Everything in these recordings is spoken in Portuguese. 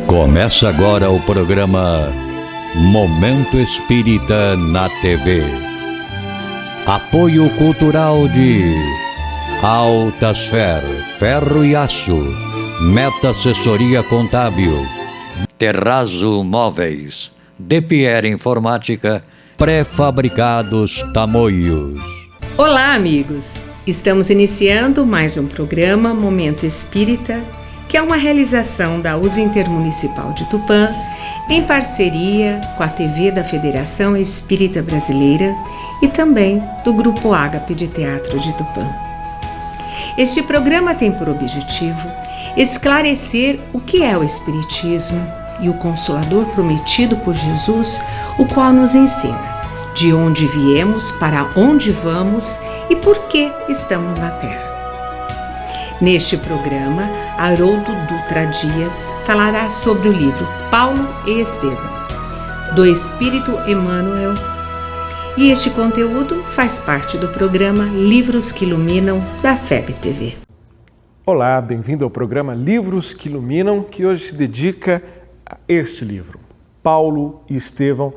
Começa agora o programa Momento Espírita na TV. Apoio cultural de Altasfer, Ferro e Aço, Meta Assessoria Contábil, Terrazzo Móveis, De Pierre Informática, Pré-fabricados Tamoios. Olá, amigos! Estamos iniciando mais um programa Momento Espírita, que é uma realização da USA Intermunicipal de Tupã, em parceria com a TV da Federação Espírita Brasileira e também do Grupo Ágape de Teatro de Tupã. Este programa tem por objetivo esclarecer o que é o Espiritismo e o Consolador prometido por Jesus, o qual nos ensina de onde viemos, para onde vamos e por que estamos na Terra. Neste programa, Haroldo Dutra Dias falará sobre o livro Paulo e Estevão, do Espírito Emmanuel, e este conteúdo faz parte do programa Livros que Iluminam, da FEB TV. Olá, bem-vindo ao programa Livros que Iluminam, que hoje se dedica a este livro, Paulo e Estevão.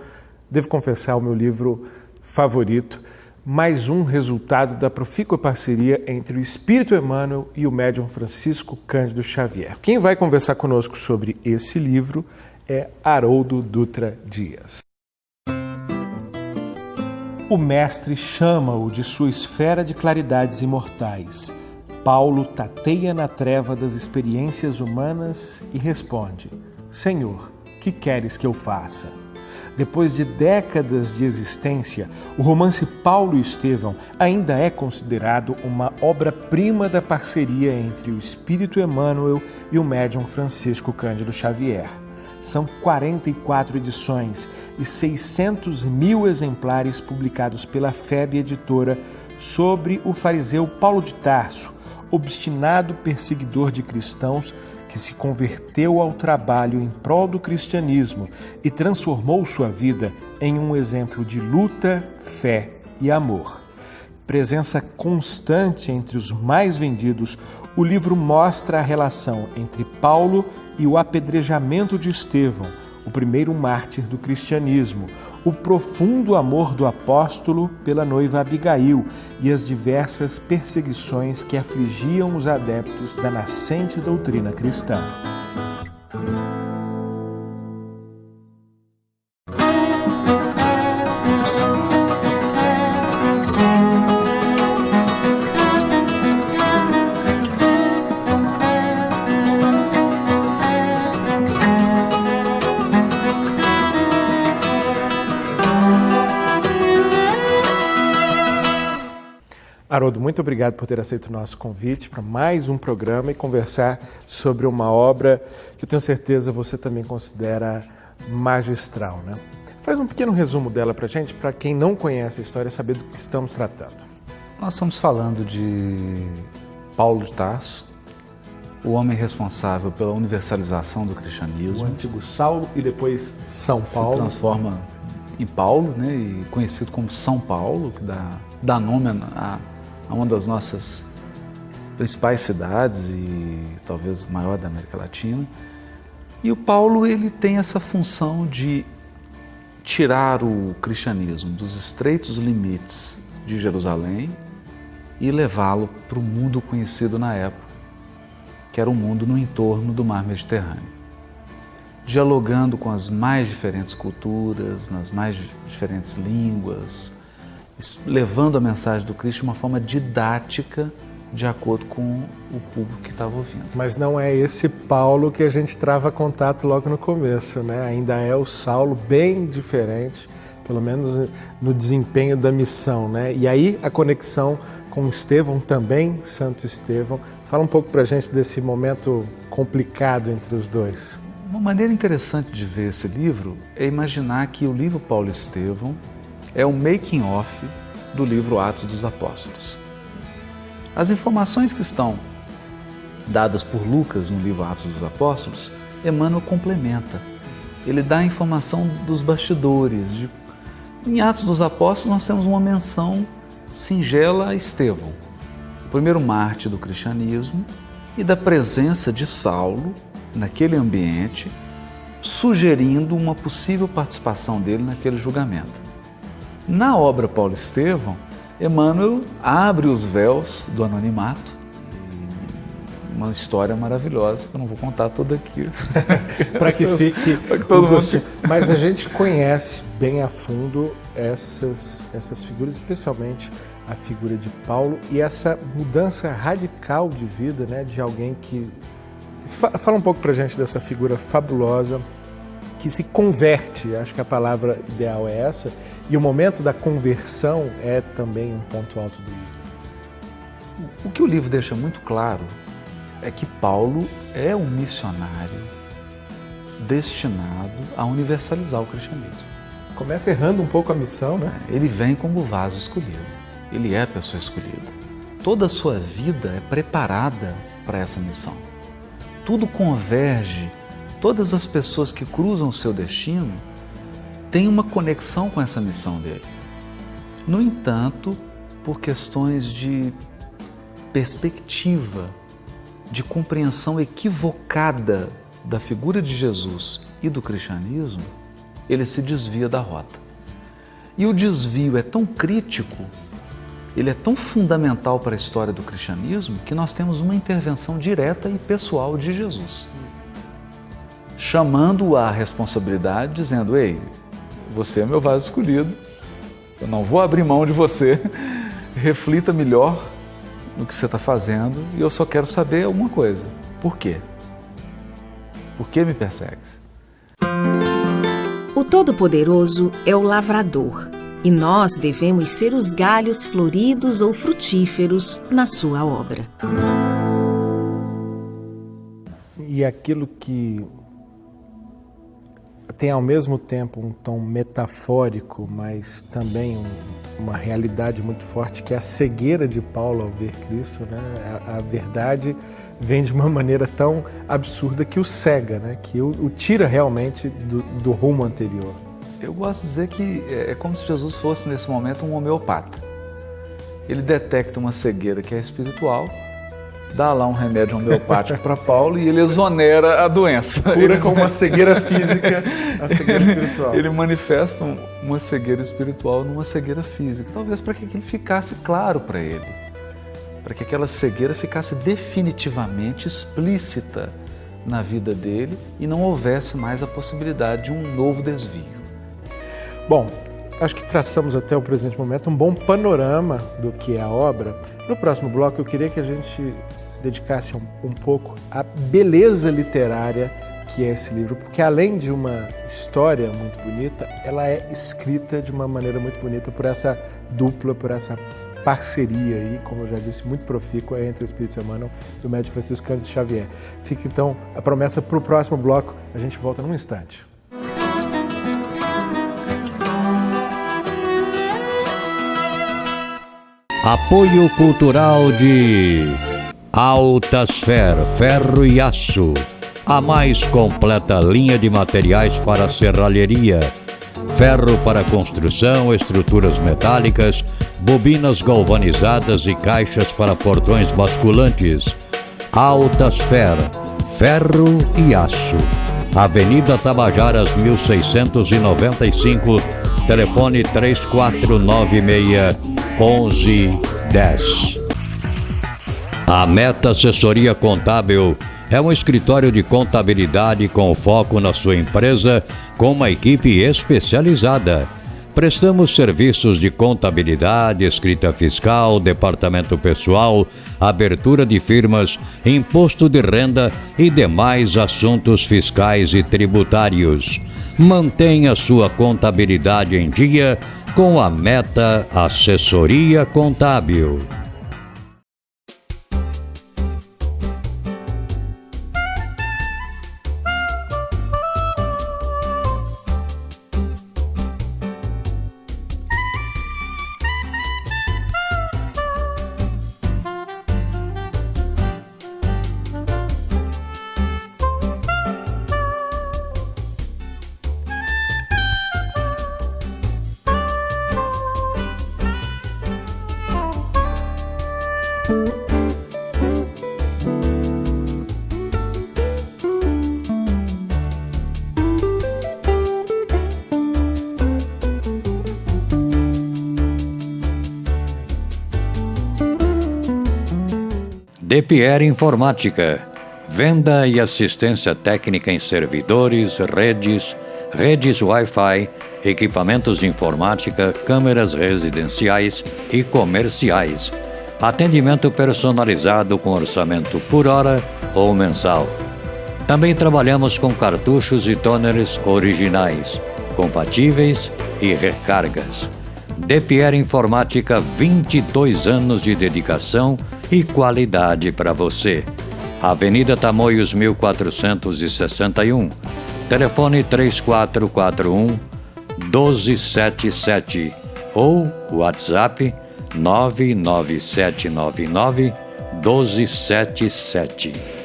Devo confessar, o meu livro favorito, mais um resultado da profícua parceria entre o Espírito Emmanuel e o médium Francisco Cândido Xavier. Quem vai conversar conosco sobre esse livro é Haroldo Dutra Dias. O mestre chama-o de sua esfera de claridades imortais. Paulo tateia na treva das experiências humanas e responde: Senhor, que queres que eu faça? Depois de décadas de existência, o romance Paulo e Estevão ainda é considerado uma obra-prima da parceria entre o Espírito Emmanuel e o médium Francisco Cândido Xavier. São 44 edições e 600 mil exemplares publicados pela FEB Editora sobre o fariseu Paulo de Tarso, obstinado perseguidor de cristãos que se converteu ao trabalho em prol do cristianismo e transformou sua vida em um exemplo de luta, fé e amor. Presença constante entre os mais vendidos, o livro mostra a relação entre Paulo e o apedrejamento de Estevão, o primeiro mártir do cristianismo, o profundo amor do apóstolo pela noiva Abigail e as diversas perseguições que afligiam os adeptos da nascente doutrina cristã. Haroldo, muito obrigado por ter aceito o nosso convite para mais um programa e conversar sobre uma obra que eu tenho certeza você também considera magistral, né? Faz um pequeno resumo dela para a gente, para quem não conhece a história, saber do que estamos tratando. Nós estamos falando de Paulo de Tarso, o homem responsável pela universalização do cristianismo. O antigo Saulo e depois São Paulo. Se transforma em Paulo, né, e conhecido como São Paulo, que dá nome a uma das nossas principais cidades e talvez maior da América Latina. E o Paulo, ele tem essa função de tirar o cristianismo dos estreitos limites de Jerusalém e levá-lo para o mundo conhecido na época, que era o mundo no entorno do mar Mediterrâneo. Dialogando com as mais diferentes culturas, nas mais diferentes línguas, levando a mensagem do Cristo de uma forma didática, de acordo com o público que estava ouvindo. Mas não é esse Paulo que a gente trava contato logo no começo, né? Ainda é o Saulo bem diferente, pelo menos no desempenho da missão, né? E aí a conexão com Estevão também, Santo Estevão. Fala um pouco pra gente desse momento complicado entre os dois. Uma maneira interessante de ver esse livro é imaginar que o livro Paulo e Estevão é o making-off do livro Atos dos Apóstolos. As informações que estão dadas por Lucas no livro Atos dos Apóstolos, Emmanuel complementa. Ele dá a informação dos bastidores. Em Atos dos Apóstolos nós temos uma menção singela a Estevão, o primeiro mártir do cristianismo, e da presença de Saulo naquele ambiente sugerindo uma possível participação dele naquele julgamento. Na obra Paulo Estevão, Emmanuel abre os véus do anonimato, uma história maravilhosa, que eu não vou contar toda aqui. Para que fique para que todo mundo... Mas a gente conhece bem a fundo essas figuras, especialmente a figura de Paulo e essa mudança radical de vida, né, de alguém que... Fala um pouco para a gente dessa figura fabulosa que se converte, acho que a palavra ideal é essa, e o momento da conversão é também um ponto alto do livro. O que o livro deixa muito claro é que Paulo é um missionário destinado a universalizar o cristianismo. Começa errando um pouco a missão, né? Ele vem como vaso escolhido, ele é a pessoa escolhida. Toda a sua vida é preparada para essa missão. Tudo converge, todas as pessoas que cruzam o seu destino têm uma conexão com essa missão dele. No entanto, por questões de perspectiva, de compreensão equivocada da figura de Jesus e do cristianismo, ele se desvia da rota. E o desvio é tão crítico, ele é tão fundamental para a história do cristianismo, que nós temos uma intervenção direta e pessoal de Jesus, chamando-o à responsabilidade, dizendo: ei, você é meu vaso escolhido, eu não vou abrir mão de você, reflita melhor no que você está fazendo, e eu só quero saber uma coisa: por quê? Por que me persegues? O Todo-Poderoso é o lavrador, e nós devemos ser os galhos floridos ou frutíferos na sua obra. E aquilo que tem ao mesmo tempo um tom metafórico, mas também uma realidade muito forte, que é a cegueira de Paulo ao ver Cristo, né? A verdade vem de uma maneira tão absurda que o cega, né? Que o tira realmente do rumo anterior. Eu gosto de dizer que é como se Jesus fosse, nesse momento, um homeopata. Ele detecta uma cegueira que é espiritual, dá lá um remédio homeopático para Paulo e ele exonera a doença. Cura com uma cegueira física, a cegueira espiritual. Ele manifesta uma cegueira espiritual numa cegueira física, talvez para que aquilo ficasse claro para ele, para que aquela cegueira ficasse definitivamente explícita na vida dele e não houvesse mais a possibilidade de um novo desvio. Bom, acho que traçamos até o presente momento um bom panorama do que é a obra. No próximo bloco eu queria que a gente se dedicasse um pouco à beleza literária que é esse livro, porque além de uma história muito bonita, ela é escrita de uma maneira muito bonita por essa dupla, por essa parceria aí, como eu já disse, muito profícua entre o Espírito Emmanuel e o médico Francisco Cândido Xavier. Fica então a promessa para o próximo bloco, a gente volta num instante. Apoio cultural de Altasfer, ferro e aço, a mais completa linha de materiais para serralheria, ferro para construção, estruturas metálicas, bobinas galvanizadas e caixas para portões basculantes. Altasfer, ferro e aço, Avenida Tabajaras 1695, telefone 3496-1110. A Meta Assessoria Contábil é um escritório de contabilidade com foco na sua empresa, com uma equipe especializada. Prestamos serviços de contabilidade, escrita fiscal, departamento pessoal, abertura de firmas, imposto de renda e demais assuntos fiscais e tributários. Mantenha sua contabilidade em dia com a Meta Assessoria Contábil. De Pierre Informática. Venda e assistência técnica em servidores, redes Wi-Fi, equipamentos de informática, câmeras residenciais e comerciais. Atendimento personalizado com orçamento por hora ou mensal. Também trabalhamos com cartuchos e toners originais, compatíveis e recargas. De Pierre Informática, 22 anos de dedicação e qualidade para você. Avenida Tamoios 1461. Telefone 3441-1277 ou WhatsApp 99799-1277.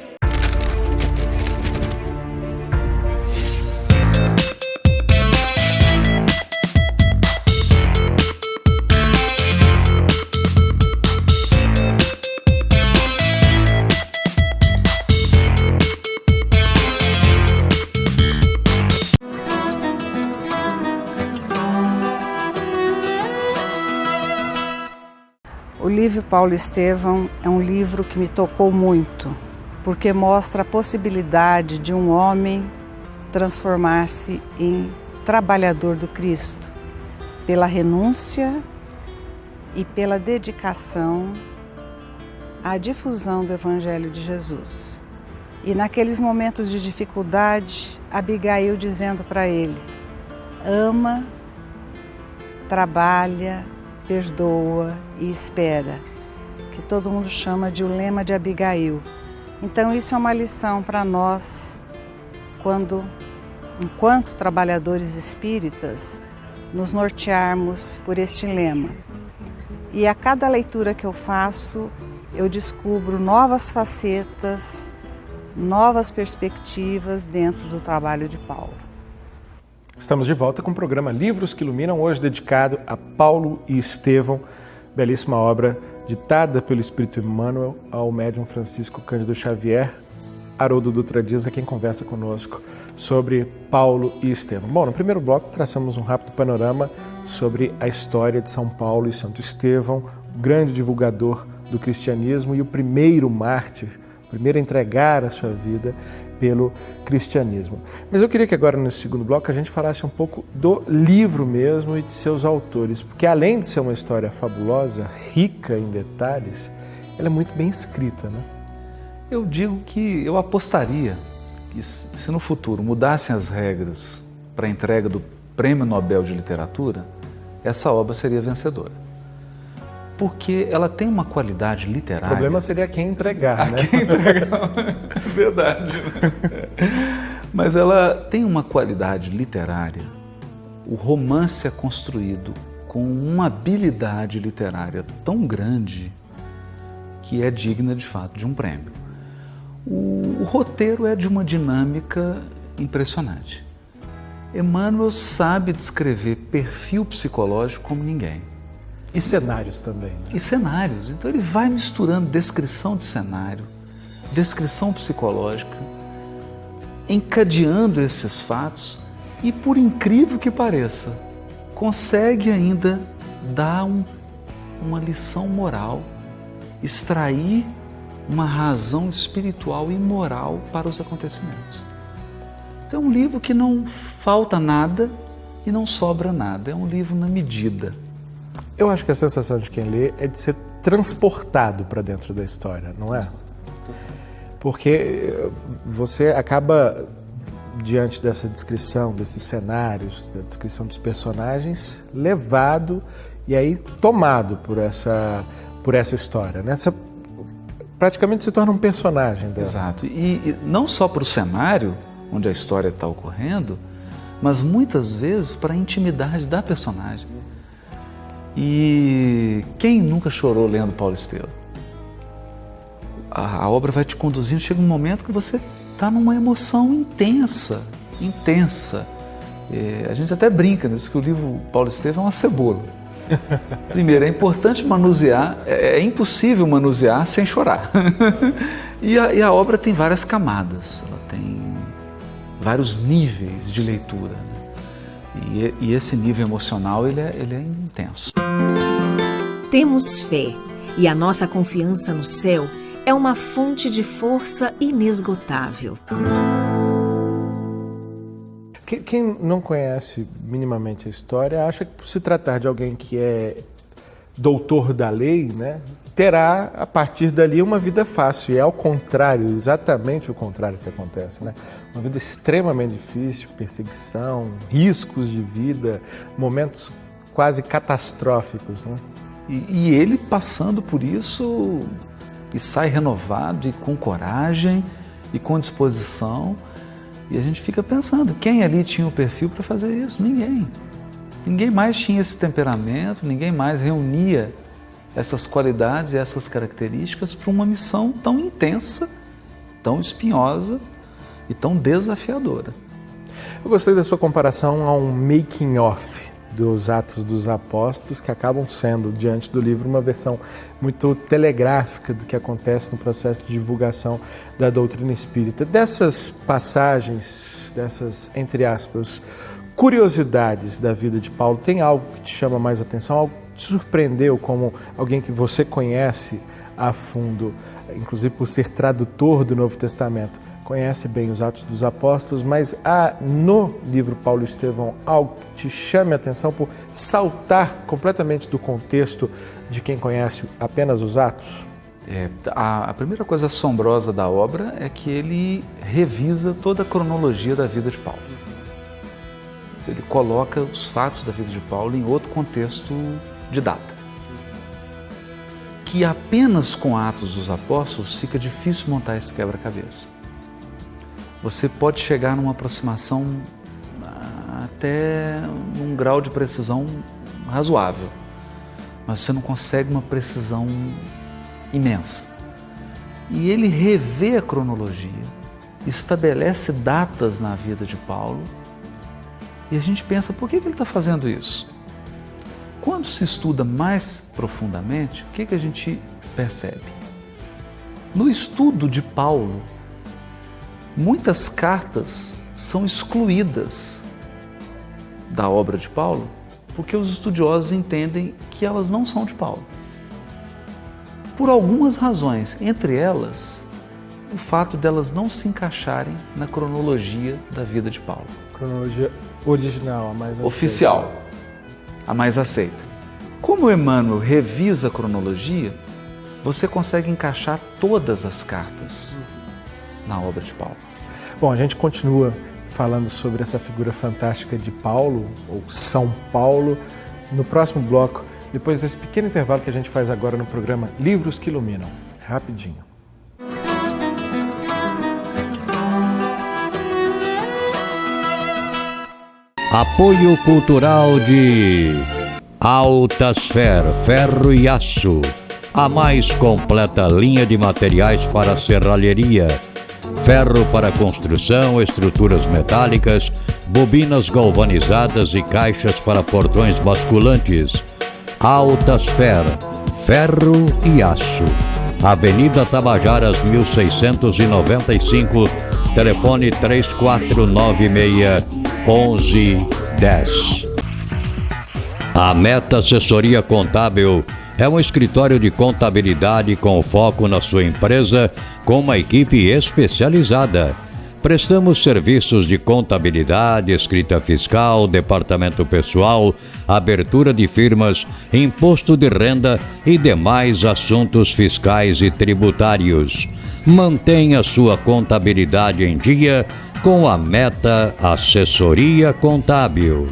O livro Paulo Estevão é um livro que me tocou muito, porque mostra a possibilidade de um homem transformar-se em trabalhador do Cristo, pela renúncia e pela dedicação à difusão do Evangelho de Jesus. E naqueles momentos de dificuldade, Abigail dizendo para ele: ama, trabalha, perdoa e espera, que todo mundo chama de o lema de Abigail. Então isso é uma lição para nós, enquanto trabalhadores espíritas, nos nortearmos por este lema. E a cada leitura que eu faço, eu descubro novas facetas, novas perspectivas dentro do trabalho de Paulo. Estamos de volta com o programa Livros que Iluminam, hoje dedicado a Paulo e Estevão, belíssima obra ditada pelo Espírito Emmanuel ao médium Francisco Cândido Xavier. Haroldo Dutra Dias é quem conversa conosco sobre Paulo e Estevão. Bom, no primeiro bloco traçamos um rápido panorama sobre a história de São Paulo e Santo Estevão, grande divulgador do cristianismo e o primeiro mártir, o primeiro a entregar a sua vida pelo cristianismo. Mas eu queria que agora, nesse segundo bloco, a gente falasse um pouco do livro mesmo e de seus autores, porque além de ser uma história fabulosa, rica em detalhes, ela é muito bem escrita, né? Eu digo que eu apostaria que se no futuro mudassem as regras para a entrega do Prêmio Nobel de Literatura, essa obra seria vencedora. Porque ela tem uma qualidade literária... O problema seria quem entregar, né? Quem entregar, verdade. Mas ela tem uma qualidade literária. O romance é construído com uma habilidade literária tão grande que é digna, de fato, de um prêmio. O roteiro é de uma dinâmica impressionante. Emmanuel sabe descrever perfil psicológico como ninguém. E cenários também, né? E cenários. Então ele vai misturando descrição de cenário, descrição psicológica, encadeando esses fatos e, por incrível que pareça, consegue ainda dar uma lição moral, extrair uma razão espiritual e moral para os acontecimentos. Então é um livro que não falta nada e não sobra nada, é um livro na medida. Eu acho que a sensação de quem lê é de ser transportado para dentro da história, não é? Porque você acaba, diante dessa descrição, desses cenários, da descrição dos personagens, levado e aí tomado por essa história, né? Você praticamente se torna um personagem dela. Exato. E não só para o cenário onde a história está ocorrendo, mas muitas vezes para a intimidade da personagem. E quem nunca chorou lendo Paulo Estevão? A obra vai te conduzindo, chega um momento que você está numa emoção intensa. A gente até brinca, né, que o livro Paulo Estevão é uma cebola. Primeiro, é importante manusear, é impossível manusear sem chorar. E a obra tem várias camadas, ela tem vários níveis de leitura. E esse nível emocional, ele é intenso. Temos fé e a nossa confiança no céu é uma fonte de força inesgotável. Quem não conhece minimamente a história acha que, por se tratar de alguém que é doutor da lei, né, terá, a partir dali, uma vida fácil. E é ao contrário, exatamente o contrário que acontece, né? Uma vida extremamente difícil, perseguição, riscos de vida, momentos quase catastróficos, né? E ele passando por isso e sai renovado e com coragem e com disposição. E a gente fica pensando, quem ali tinha o perfil para fazer isso? Ninguém. Ninguém mais tinha esse temperamento, ninguém mais reunia essas qualidades e essas características para uma missão tão intensa, tão espinhosa e tão desafiadora. Eu gostei da sua comparação a um making of dos Atos dos Apóstolos, que acabam sendo, diante do livro, uma versão muito telegráfica do que acontece no processo de divulgação da doutrina espírita. Dessas passagens, dessas, entre aspas, curiosidades da vida de Paulo, tem algo que te chama mais atenção, algo que te surpreendeu como alguém que você conhece a fundo, inclusive por ser tradutor do Novo Testamento, conhece bem os Atos dos Apóstolos, mas há no livro Paulo e Estevão algo que te chame a atenção por saltar completamente do contexto de quem conhece apenas os Atos? A primeira coisa assombrosa da obra é que ele revisa toda a cronologia da vida de Paulo. Ele coloca os fatos da vida de Paulo em outro contexto de data. Que apenas com Atos dos Apóstolos fica difícil montar esse quebra-cabeça. Você pode chegar numa aproximação até num grau de precisão razoável, mas você não consegue uma precisão imensa. E ele revê a cronologia, estabelece datas na vida de Paulo, e a gente pensa, por que ele está fazendo isso? Quando se estuda mais profundamente, o que a gente percebe? No estudo de Paulo, muitas cartas são excluídas da obra de Paulo porque os estudiosos entendem que elas não são de Paulo. Por algumas razões, entre elas, o fato delas não se encaixarem na cronologia da vida de Paulo. Cronologia original, a mais aceita. Oficial, a mais aceita. Como Emmanuel revisa a cronologia, você consegue encaixar todas as cartas na obra de Paulo. Bom, a gente continua falando sobre essa figura fantástica de Paulo, ou São Paulo, no próximo bloco, depois desse pequeno intervalo que a gente faz agora no programa Livros que Iluminam. Rapidinho. Apoio cultural de Altasfer, ferro e aço, a mais completa linha de materiais para serralheria. Ferro para construção, estruturas metálicas, bobinas galvanizadas e caixas para portões basculantes. Altasfer, ferro e aço. Avenida Tabajaras 1695, telefone 3496-1110. A Meta Assessoria Contábil é um escritório de contabilidade com foco na sua empresa, com uma equipe especializada. Prestamos serviços de contabilidade, escrita fiscal, departamento pessoal, abertura de firmas, imposto de renda e demais assuntos fiscais e tributários. Mantenha sua contabilidade em dia com a Meta Assessoria Contábil.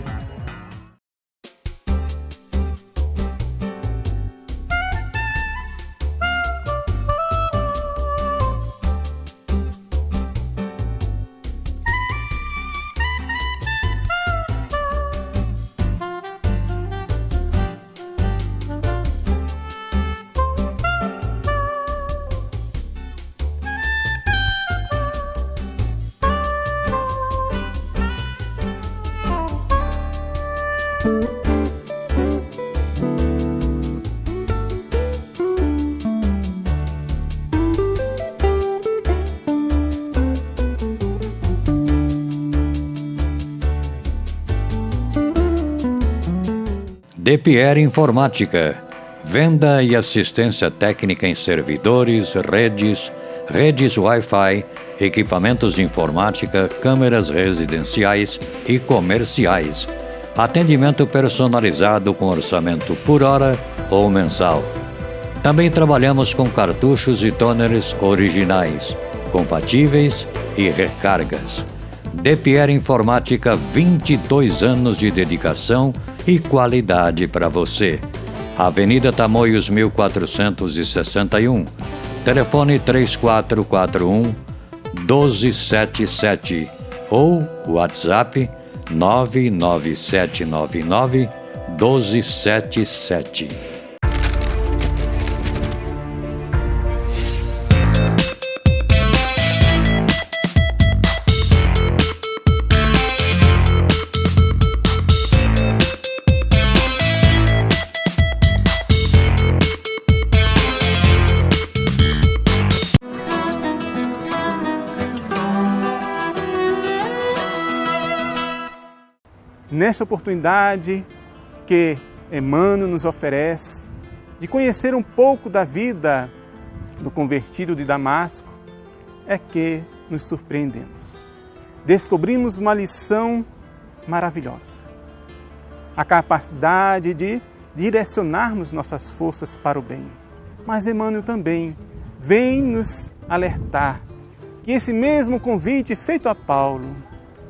De Pierre Informática, Venda e assistência técnica em servidores, redes Wi-Fi, equipamentos de informática, câmeras residenciais e comerciais. Atendimento personalizado com orçamento por hora ou mensal. Também trabalhamos com cartuchos e toners originais, compatíveis e recargas. DePierre Informática, 22 anos de dedicação e qualidade para você. Avenida Tamoios 1461, telefone 3441-1277 ou WhatsApp 99799-1277. Nesta oportunidade que Emmanuel nos oferece, de conhecer um pouco da vida do convertido de Damasco, é que nos surpreendemos. Descobrimos uma lição maravilhosa. A capacidade de direcionarmos nossas forças para o bem. Mas Emmanuel também vem nos alertar que esse mesmo convite feito a Paulo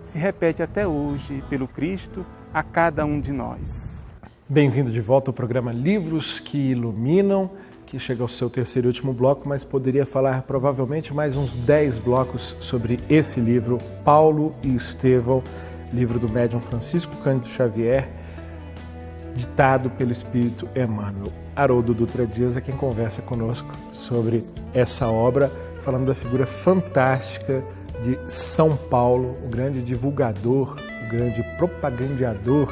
se repete até hoje pelo Cristo a cada um de nós. Bem-vindo de volta ao programa Livros que Iluminam, que chega ao seu terceiro e último bloco, mas poderia falar provavelmente mais uns 10 blocos sobre esse livro, Paulo e Estevão, livro do médium Francisco Cândido Xavier, ditado pelo Espírito Emmanuel. Haroldo Dutra Dias é quem conversa conosco sobre essa obra, falando da figura fantástica de São Paulo, o grande divulgador, o grande propagandeador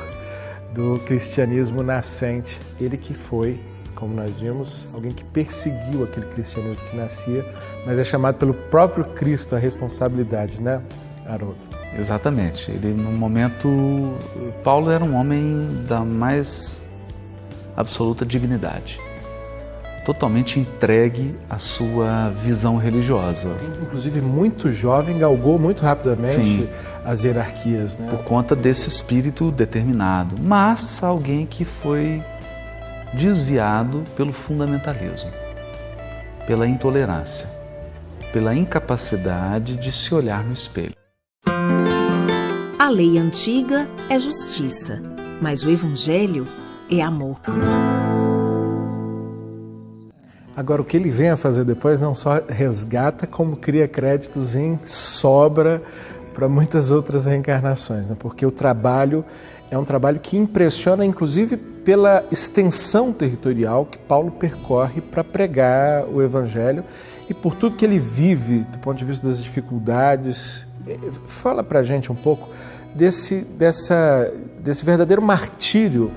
do cristianismo nascente. Ele que foi, como nós vimos, alguém que perseguiu aquele cristianismo que nascia, mas é chamado pelo próprio Cristo a responsabilidade, né, Haroldo? Exatamente. Ele, no momento, Paulo era um homem da mais absoluta dignidade, totalmente entregue à sua visão religiosa. Inclusive, muito jovem, galgou muito rapidamente as hierarquias, né? Por conta desse espírito determinado, mas alguém que foi desviado pelo fundamentalismo, pela intolerância, pela incapacidade de se olhar no espelho. A lei antiga é justiça, mas o Evangelho é amor. Agora, o que ele vem a fazer depois não só resgata, como cria créditos em sobra para muitas outras reencarnações, né? Porque o trabalho é um trabalho que impressiona, inclusive, pela extensão territorial que Paulo percorre para pregar o Evangelho e por tudo que ele vive do ponto de vista das dificuldades. Fala para a gente um pouco desse verdadeiro martírio,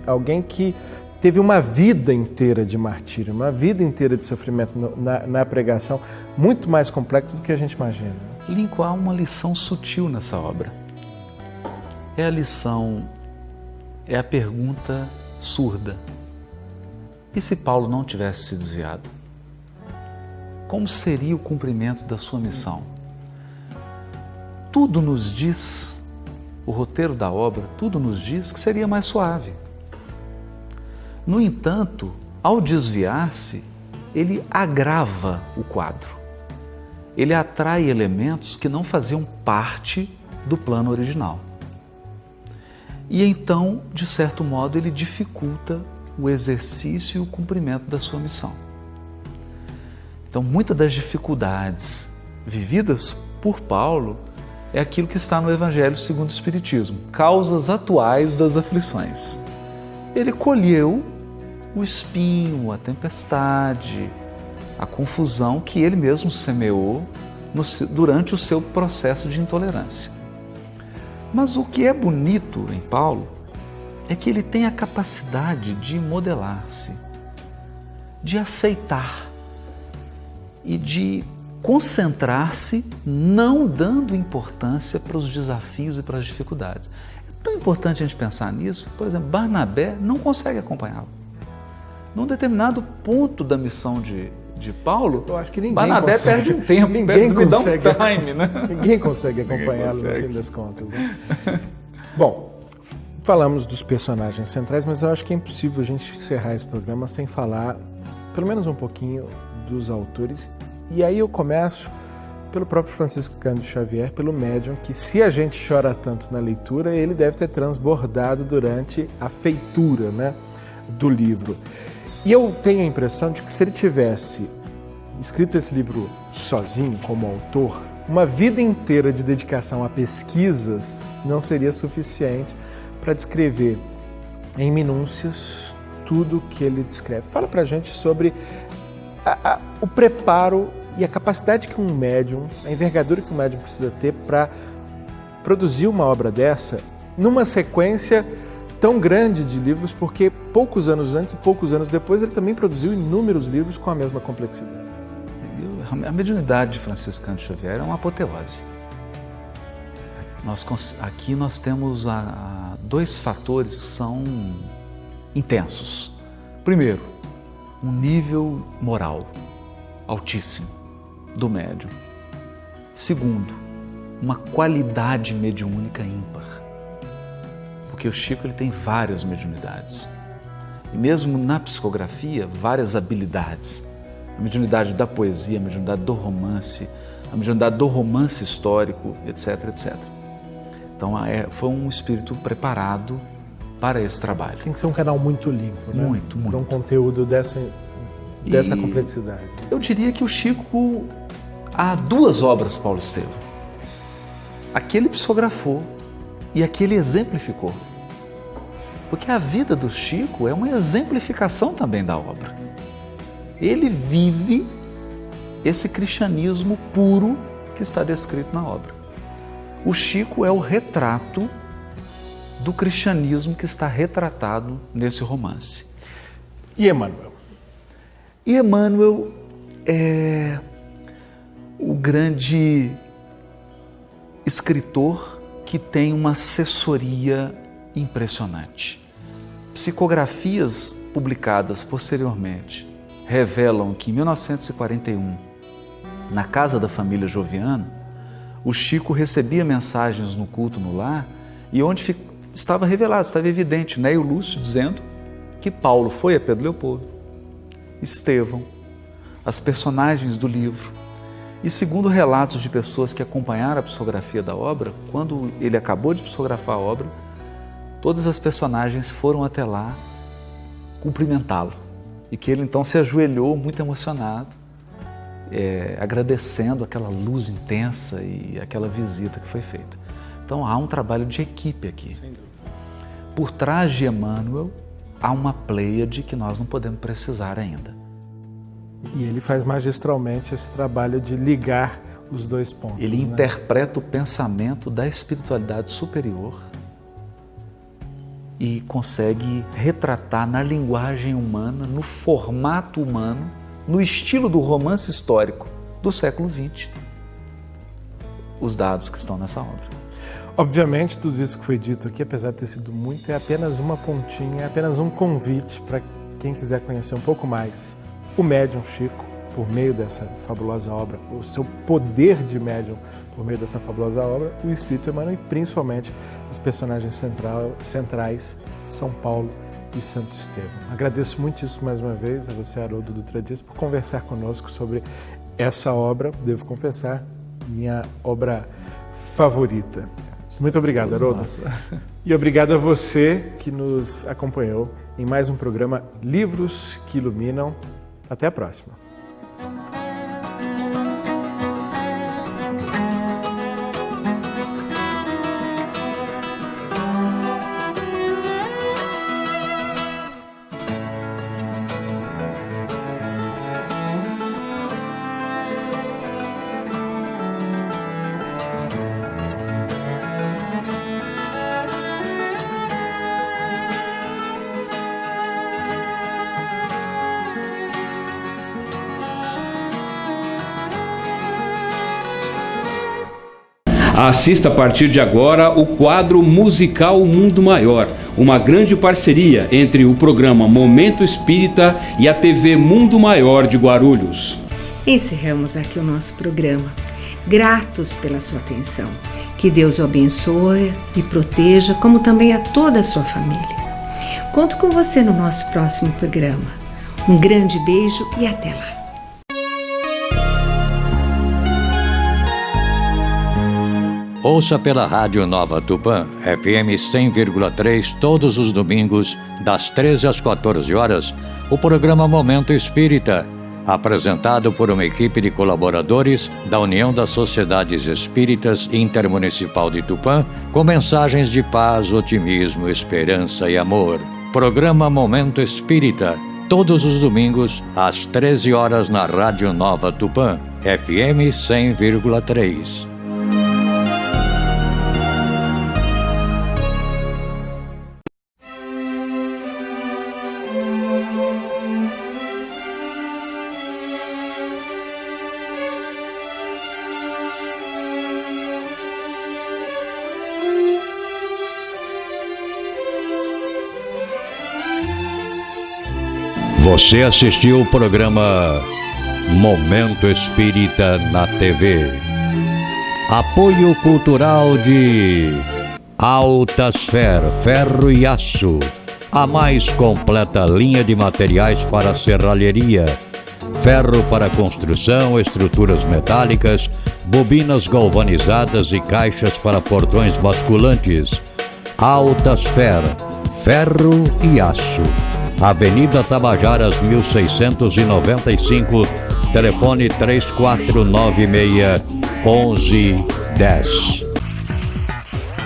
alguém que teve uma vida inteira de martírio, uma vida inteira de sofrimento na pregação, muito mais complexo do que a gente imagina. Lincoln, há uma lição sutil nessa obra. É a lição, é a pergunta surda. E se Paulo não tivesse se desviado? Como seria o cumprimento da sua missão? Tudo nos diz, o roteiro da obra, tudo nos diz que seria mais suave. No entanto, ao desviar-se, ele agrava o quadro. Ele atrai elementos que não faziam parte do plano original. E então, de certo modo, ele dificulta o exercício e o cumprimento da sua missão. Então, muitas das dificuldades vividas por Paulo é aquilo que está no Evangelho segundo o Espiritismo, causas atuais das aflições. Ele colheu o espinho, a tempestade, a confusão que ele mesmo semeou durante o seu processo de intolerância. Mas o que é bonito em Paulo é que ele tem a capacidade de modelar-se, de aceitar e de concentrar-se, não dando importância para os desafios e para as dificuldades. É tão importante a gente pensar nisso. Por exemplo, Barnabé não consegue acompanhá-lo. num determinado ponto da missão de Paulo, eu acho que ninguém Barnabé consegue, perde um tempo, ninguém consegue, dá um time, né? Ninguém consegue acompanhá-lo no fim das contas. Né? Bom, falamos dos personagens centrais, mas eu acho que é impossível a gente encerrar esse programa sem falar, pelo menos um pouquinho, dos autores. E aí eu começo pelo próprio Francisco Cândido Xavier, pelo médium, que se a gente chora tanto na leitura, ele deve ter transbordado durante a feitura, né, do livro. E eu tenho a impressão de que se ele tivesse escrito esse livro sozinho, como autor, uma vida inteira de dedicação a pesquisas não seria suficiente para descrever em minúcias tudo que ele descreve. Fala pra gente sobre o preparo e a capacidade que um médium, a envergadura que um médium precisa ter para produzir uma obra dessa numa sequência tão grande de livros, porque poucos anos antes e poucos anos depois ele também produziu inúmeros livros com a mesma complexidade. A mediunidade de Francisco Cândido Xavier é uma apoteose. Aqui nós temos dois fatores que são intensos. Primeiro, um nível moral altíssimo do médium. Segundo, uma qualidade mediúnica ímpar. Porque o Chico ele tem várias mediunidades. E mesmo na psicografia, várias habilidades. A mediunidade da poesia, a mediunidade do romance, a mediunidade do romance histórico, etc, etc. Então foi um espírito preparado para esse trabalho. Tem que ser um canal muito limpo, né? Muito. Para um conteúdo dessa complexidade. Eu diria que o Chico, há duas obras Paulo Estevam. A que ele psicografou e a que ele exemplificou. Porque a vida do Chico é uma exemplificação também da obra. Ele vive esse cristianismo puro que está descrito na obra. O Chico é o retrato do cristianismo que está retratado nesse romance. E Emmanuel? E Emmanuel é o grande escritor que tem uma assessoria impressionante. Psicografias publicadas posteriormente revelam que em 1941, na casa da família Joviano, o Chico recebia mensagens no culto no lar e onde estava revelado, estava evidente, Neio Lúcio dizendo que Paulo foi a Pedro Leopoldo, Estevão, as personagens do livro. E segundo relatos de pessoas que acompanharam a psicografia da obra, quando ele acabou de psicografar a obra, todas as personagens foram até lá cumprimentá-lo. E que ele então se ajoelhou muito emocionado, agradecendo aquela luz intensa e aquela visita que foi feita. Então há um trabalho de equipe aqui. Por trás de Emmanuel há uma pleiade que nós não podemos precisar ainda. E ele faz magistralmente esse trabalho de ligar os dois pontos. Ele interpreta o pensamento da espiritualidade superior e consegue retratar na linguagem humana, no formato humano, no estilo do romance histórico do século XX, os dados que estão nessa obra. Obviamente, tudo isso que foi dito aqui, apesar de ter sido muito, é apenas uma pontinha, é apenas um convite para quem quiser conhecer um pouco mais o médium Chico, por meio dessa fabulosa obra, o seu poder de médium por meio dessa fabulosa obra, o Espírito Emmanuel e principalmente as personagens centrais, São Paulo e Santo Estevão. Agradeço muitíssimo mais uma vez a você, Haroldo Dutra Dias, por conversar conosco sobre essa obra, devo confessar, minha obra favorita. Muito obrigado, Haroldo. E obrigado a você que nos acompanhou em mais um programa Livros que Iluminam. Até a próxima. Assista a partir de agora o quadro musical Mundo Maior, uma grande parceria entre o programa Momento Espírita e a TV Mundo Maior de Guarulhos. Encerramos aqui o nosso programa, gratos pela sua atenção. Que Deus o abençoe e proteja, como também a toda a sua família. Conto com você no nosso próximo programa. Um grande beijo e até lá. Ouça pela Rádio Nova Tupã, FM 100,3, todos os domingos, das 13 às 14 horas, o programa Momento Espírita, apresentado por uma equipe de colaboradores da União das Sociedades Espíritas Intermunicipal de Tupã, com mensagens de paz, otimismo, esperança e amor. Programa Momento Espírita, todos os domingos, às 13 horas na Rádio Nova Tupã, FM 100,3. Você assistiu o programa Momento Espírita na TV. Apoio cultural de Altasfer, Ferro e Aço, a mais completa linha de materiais para serralheria, ferro para construção, estruturas metálicas, bobinas galvanizadas e caixas para portões basculantes. Altasfer, Ferro e Aço. Avenida Tabajaras 1695, telefone 3496-1110.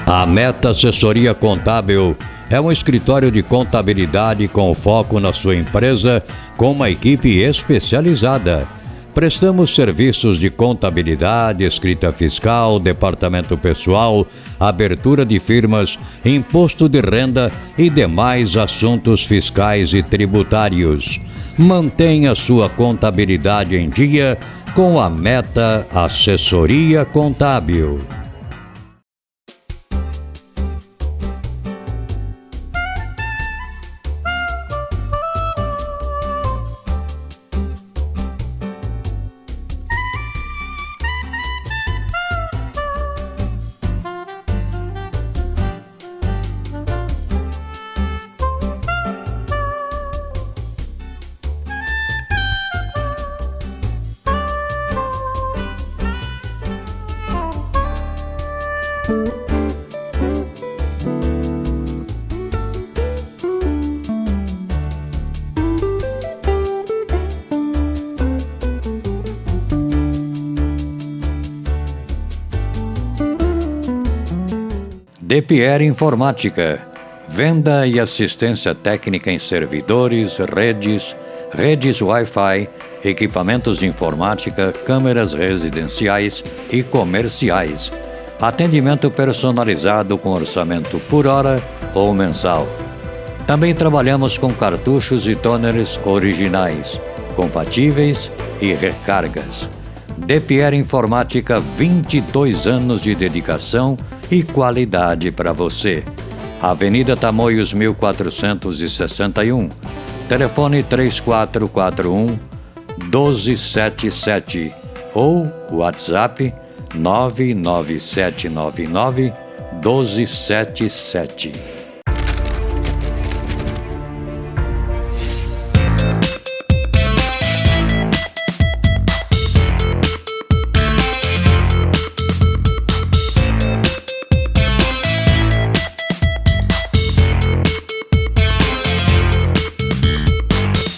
A Meta Assessoria Contábil é um escritório de contabilidade com foco na sua empresa, com uma equipe especializada. Prestamos serviços de contabilidade, escrita fiscal, departamento pessoal, abertura de firmas, imposto de renda e demais assuntos fiscais e tributários. Mantenha sua contabilidade em dia com a Meta Assessoria Contábil. DePierre Informática, venda e assistência técnica em servidores, redes Wi-Fi, equipamentos de informática, câmeras residenciais e comerciais. Atendimento personalizado com orçamento por hora ou mensal. Também trabalhamos com cartuchos e toners originais, compatíveis e recargas. DePierre Informática, 22 anos de dedicação e qualidade para você. Avenida Tamoios 1461, telefone 3441-1277 ou WhatsApp 99799-1277.